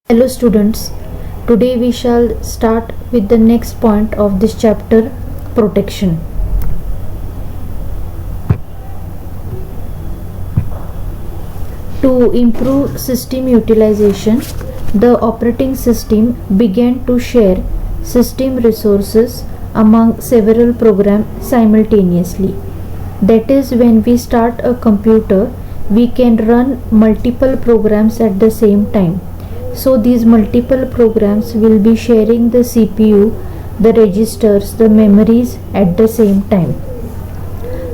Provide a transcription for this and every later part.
Hello students, today we shall start with the next point of this chapter, protection. To improve system utilization, the operating system began to share system resources among several programs simultaneously. That is, when we start a computer, we can run multiple programs at the same time. So these multiple programs will be sharing the CPU, the registers, the memories at the same time.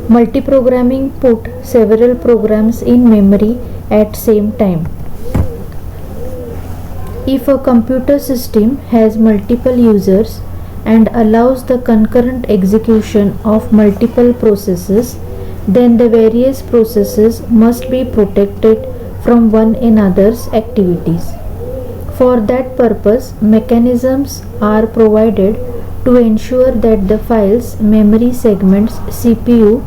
Multiprogramming put several programs in memory at same time. If a computer system has multiple users and allows the concurrent execution of multiple processes, then the various processes must be protected from one another's activities. For that purpose, mechanisms are provided to ensure that the files, memory segments, CPU,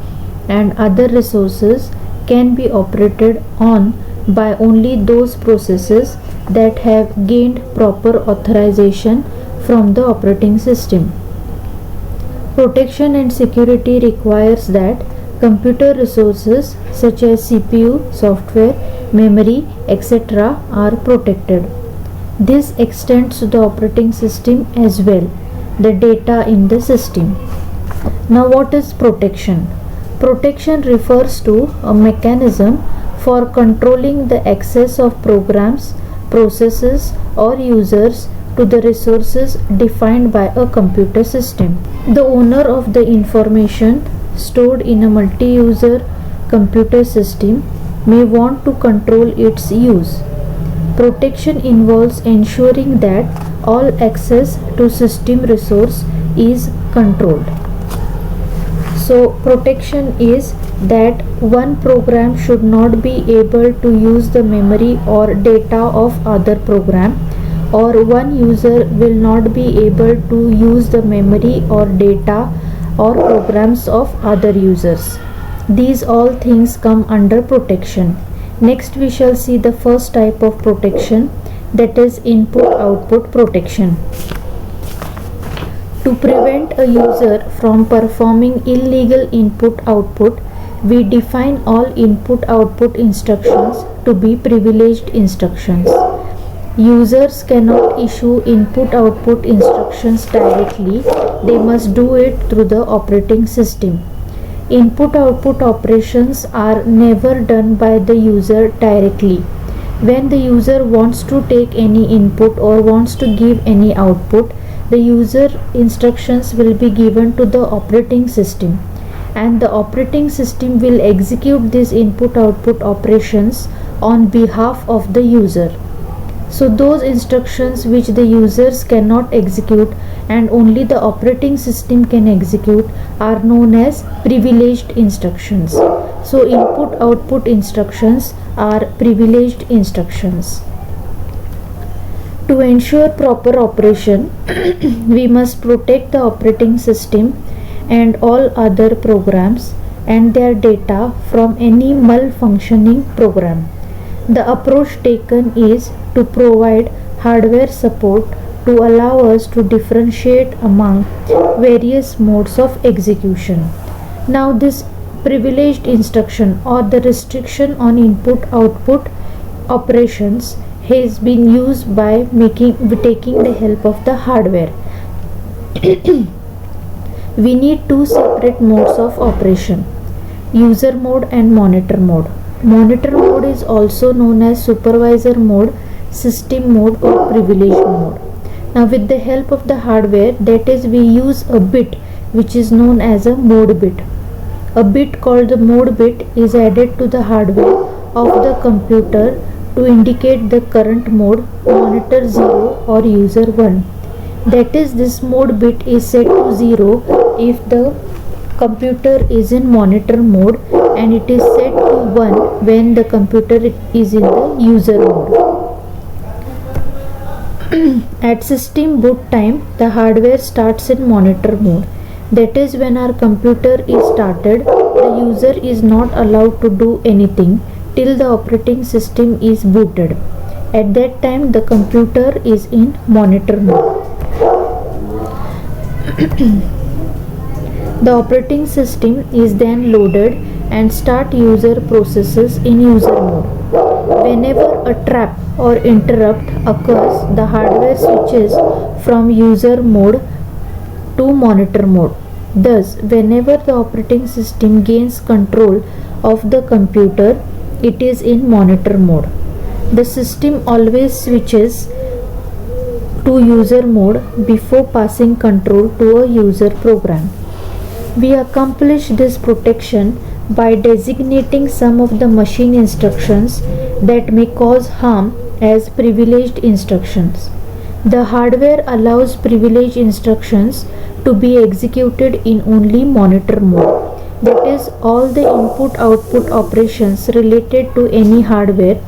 and other resources can be operated on by only those processes that have gained proper authorization from the operating system. Protection and security requires that computer resources such as CPU, software, memory, etc. are protected. This extends to the operating system as well, the data in the system. Now, what is protection? Protection refers to a mechanism for controlling the access of programs, processes, or users to the resources defined by a computer system. The owner of the information stored in a multi-user computer system may want to control its use. Protection involves ensuring that all access to system resource is controlled. So protection is that one program should not be able to use the memory or data of other program, or one user will not be able to use the memory or data or programs of other users. These all things come under protection. Next we shall see the first type of protection, that is input-output protection. To prevent a user from performing illegal input-output, we define all input-output instructions to be privileged instructions. Users cannot issue input-output instructions directly, they must do it through the operating system. Input-output operations are never done by the user directly. When the user wants to take any input or wants to give any output, the user instructions will be given to the operating system, and the operating system will execute these input-output operations on behalf of the user. So those instructions which the users cannot execute and only the operating system can execute are known as privileged instructions. So input-output instructions are privileged instructions. To ensure proper operation, we must protect the operating system and all other programs and their data from any malfunctioning program. The approach taken is to provide hardware support to allow us to differentiate among various modes of execution. Now this privileged instruction or the restriction on input-output operations has been used by taking the help of the hardware. We need two separate modes of operation, user mode and monitor mode. Monitor mode is also known as supervisor mode, system mode, or privileged mode. Now with the help of the hardware, that is, we use a bit which is known as a mode bit. A bit called the mode bit is added to the hardware of the computer to indicate the current mode, monitor 0 or user 1. That is, this mode bit is set to 0 if the computer is in monitor mode, and it is set to 1 when the computer is in the user mode. At system boot time, the hardware starts in monitor mode. That is, when our computer is started, the user is not allowed to do anything till the operating system is booted. At that time the computer is in monitor mode. The operating system is then loaded and start user processes in user mode. Whenever a trap or interrupt occurs, the hardware switches from user mode to monitor mode. Thus, whenever the operating system gains control of the computer, it is in monitor mode. The system always switches to user mode before passing control to a user program. We accomplish this protection by designating some of the machine instructions that may cause harm as privileged instructions. The hardware allows privileged instructions to be executed in only monitor mode. That is, all the input-output operations related to any hardware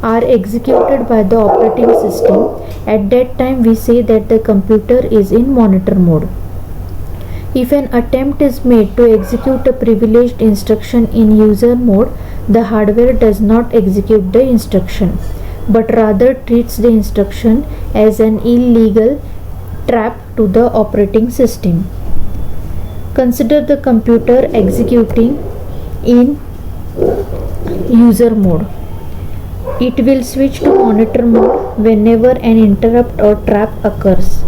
are executed by the operating system. At that time we say that the computer is in monitor mode. If an attempt is made to execute a privileged instruction in user mode, the hardware does not execute the instruction, but rather treats the instruction as an illegal trap to the operating system. Consider the computer executing in user mode. It will switch to monitor mode whenever an interrupt or trap occurs.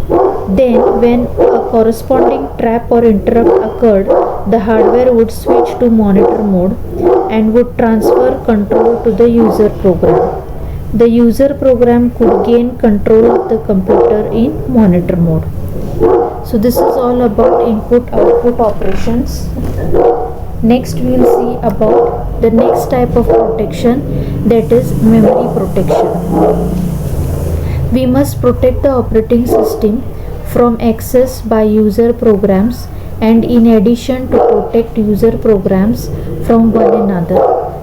Then, when a corresponding trap or interrupt occurred, the hardware would switch to monitor mode and would transfer control to the user program. The user program could gain control of the computer in monitor mode. So this is all about input-output operations. Next we will see about the next type of protection, that is memory protection. We must protect the operating system from access by user programs, and in addition to protect user programs from one another.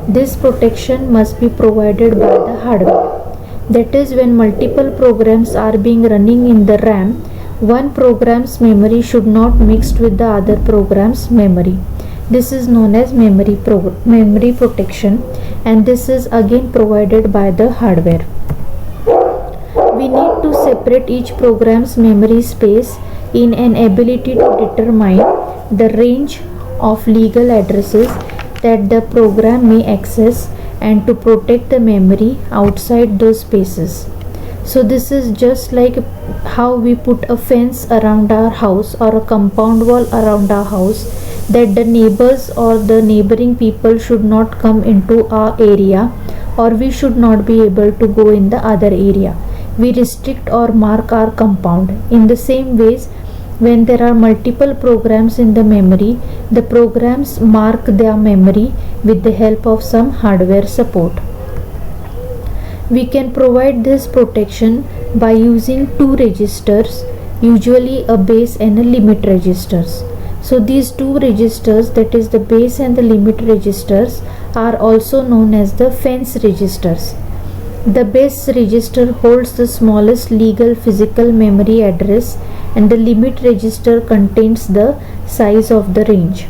This protection must be provided by the hardware. That is, when multiple programs are being running in the RAM, one program's memory should not mix with the other program's memory. This is known as memory protection, and this is again provided by the hardware. We need to separate each program's memory space in an ability to determine the range of legal addresses that the program may access and to protect the memory outside those spaces. So this is just like how we put a fence around our house or a compound wall around our house, that the neighbors or the neighboring people should not come into our area, or we should not be able to go in the other area. We restrict or mark our compound. In the same ways, when there are multiple programs in the memory, the programs mark their memory with the help of some hardware support. We can provide this protection by using two registers, usually a base and a limit registers. So these two registers, that is the base and the limit registers, are also known as the fence registers. The base register holds the smallest legal physical memory address, and the limit register contains the size of the range.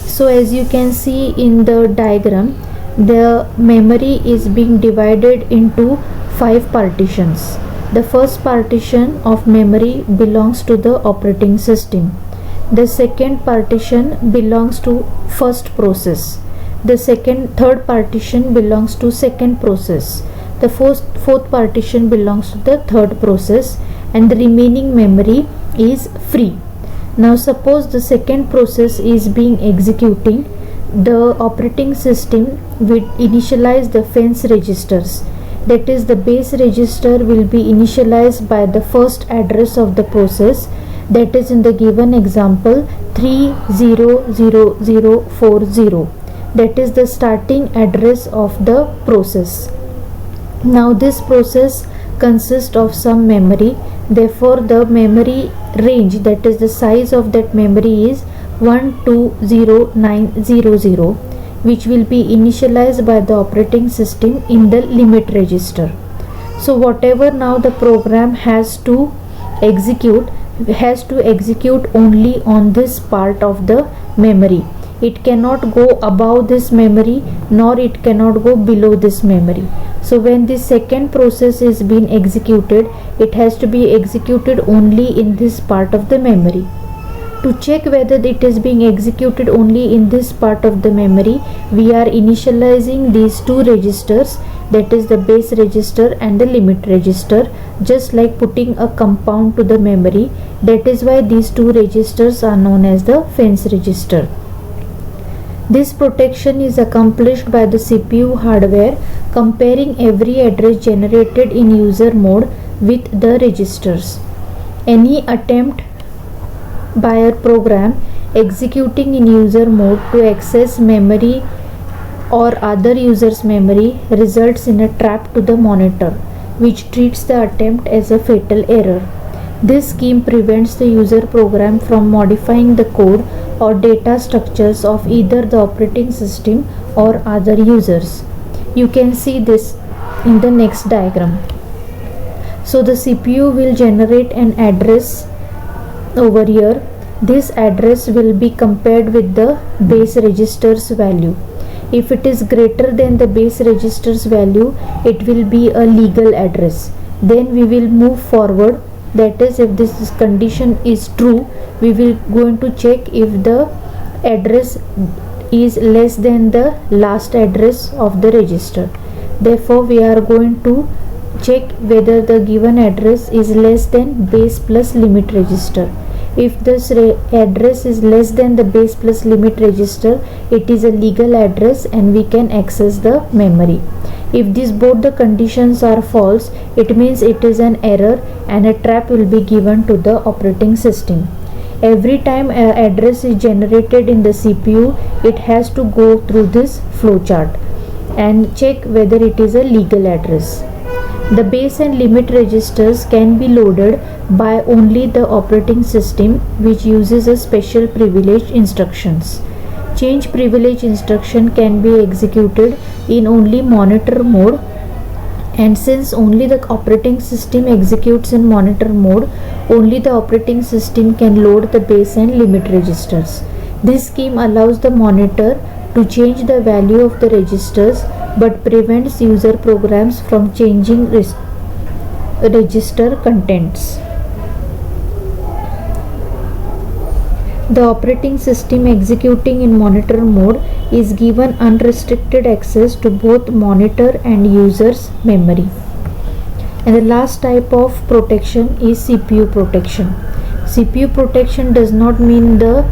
So as you can see in the diagram, the memory is being divided into 5 partitions. The first partition of memory belongs to the operating system. The second partition belongs to first process. The third partition belongs to second process. The fourth partition belongs to the third process, and the remaining memory is free. Now suppose the second process is being executing, the operating system will initialize the fence registers. That is, the base register will be initialized by the first address of the process, that is in the given example 300040. That is the starting address of the process. Now this process consists of some memory, therefore the memory range, that is the size of that memory, is 120900, which will be initialized by the operating system in the limit register. So whatever now the program has to execute only on this part of the memory. It cannot go above this memory nor it cannot go below this memory. So when this second process is being executed, it has to be executed only in this part of the memory. To check whether it is being executed only in this part of the memory, we are initializing these two registers, that is the base register and the limit register, just like putting a compound to the memory. That is why these two registers are known as the fence register. This protection is accomplished by the CPU hardware comparing every address generated in user mode with the registers. Any attempt by a program executing in user mode to access memory or other user's memory results in a trap to the monitor, which treats the attempt as a fatal error. This scheme prevents the user program from modifying the code or data structures of either the operating system or other users. You can see this in the next diagram. So the CPU will generate an address over here. This address will be compared with the base register's value. If it is greater than the base register's value, it will be a legal address. Then we will move forward. That is, if this condition is true, we will going to check if the address is less than the last address of the register. Therefore, we are going to check whether the given address is less than base plus limit register. If this address is less than the base plus limit register, it is a legal address and we can access the memory. If these both the conditions are false, it means it is an error and a trap will be given to the operating system. Every time an address is generated in the CPU, it has to go through this flowchart and check whether it is a legal address. The base and limit registers can be loaded by only the operating system, which uses a special privilege instructions. Change privilege instruction can be executed in only monitor mode, and since only the operating system executes in monitor mode, only the operating system can load the base and limit registers. This scheme allows the monitor to change the value of the registers but prevents user programs from changing register contents. The operating system executing in monitor mode is given unrestricted access to both monitor and user's memory. And the last type of protection is CPU protection. CPU protection does not mean the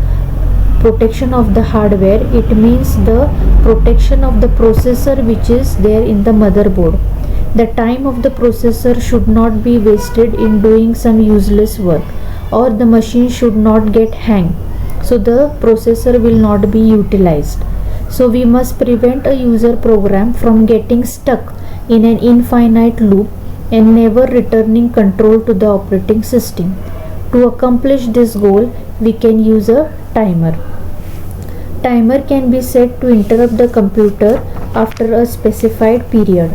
protection of the hardware, it means the protection of the processor which is there in the motherboard. The time of the processor should not be wasted in doing some useless work, or the machine should not get hang, so the processor will not be utilized. So we must prevent a user program from getting stuck in an infinite loop and never returning control to the operating system. To accomplish this goal, we can use a timer. Timer can be set to interrupt the computer after a specified period.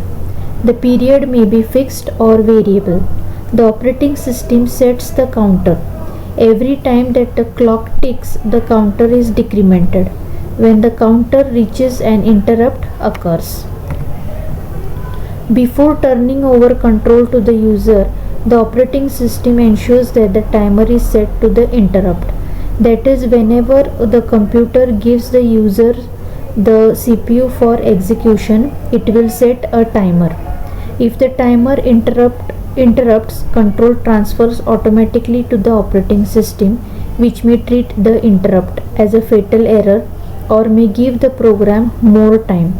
The period may be fixed or variable. The operating system sets the counter. Every time that the clock ticks, the counter is decremented. When the counter reaches an interrupt occurs. Before turning over control to the user, the operating system ensures that the timer is set to the interrupt. That is, whenever the computer gives the user the CPU for execution, it will set a timer. If the timer interrupts, control transfers automatically to the operating system, which may treat the interrupt as a fatal error or may give the program more time.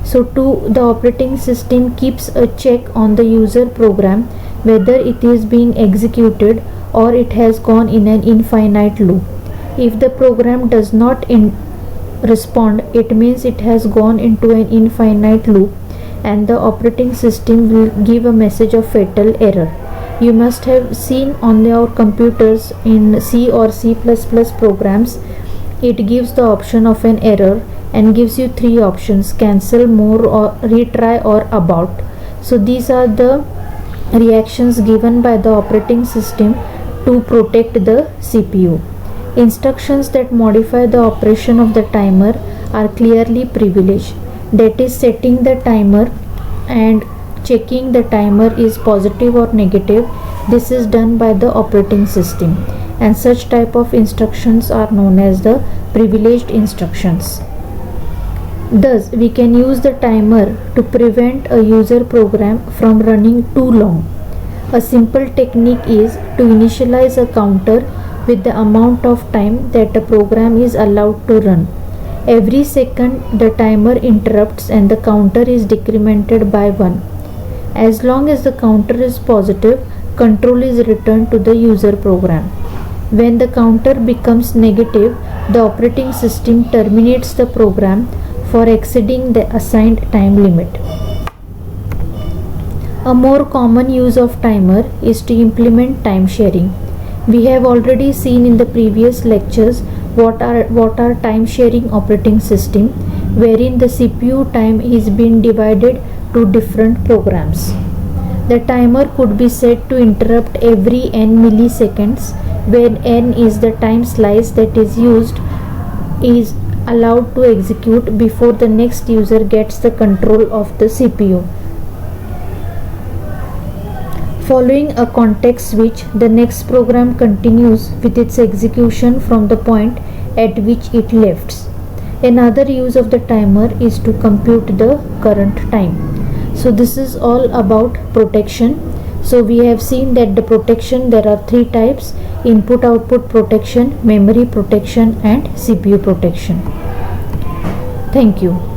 So the operating system keeps a check on the user program whether it is being executed or it has gone in an infinite loop. If the program does not respond, it means it has gone into an infinite loop and the operating system will give a message of fatal error. You must have seen on your computers in C or C++ programs, it gives the option of an error and gives you three options: cancel, more, or retry, or abort. So these are the reactions given by the operating system to protect the CPU. Instructions that modify the operation of the timer are clearly privileged. That is, setting the timer and checking the timer is positive or negative. This is done by the operating system, and such type of instructions are known as the privileged instructions. Thus, we can use the timer to prevent a user program from running too long. A simple technique is to initialize a counter with the amount of time that a program is allowed to run. Every second the timer interrupts and the counter is decremented by 1. As long as the counter is positive, control is returned to the user program. When the counter becomes negative, the operating system terminates the program for exceeding the assigned time limit. A more common use of timer is to implement time sharing. We have already seen in the previous lectures what are time sharing operating system, wherein the CPU time is being divided to different programs. The timer could be set to interrupt every n milliseconds, when n is the time slice that is allowed to execute before the next user gets the control of the CPU. Following a context switch, the next program continues with its execution from the point at which it left. Another use of the timer is to compute the current time. So this is all about protection. So we have seen that the protection, there are 3 types: input output protection, memory protection, and CPU protection. Thank you.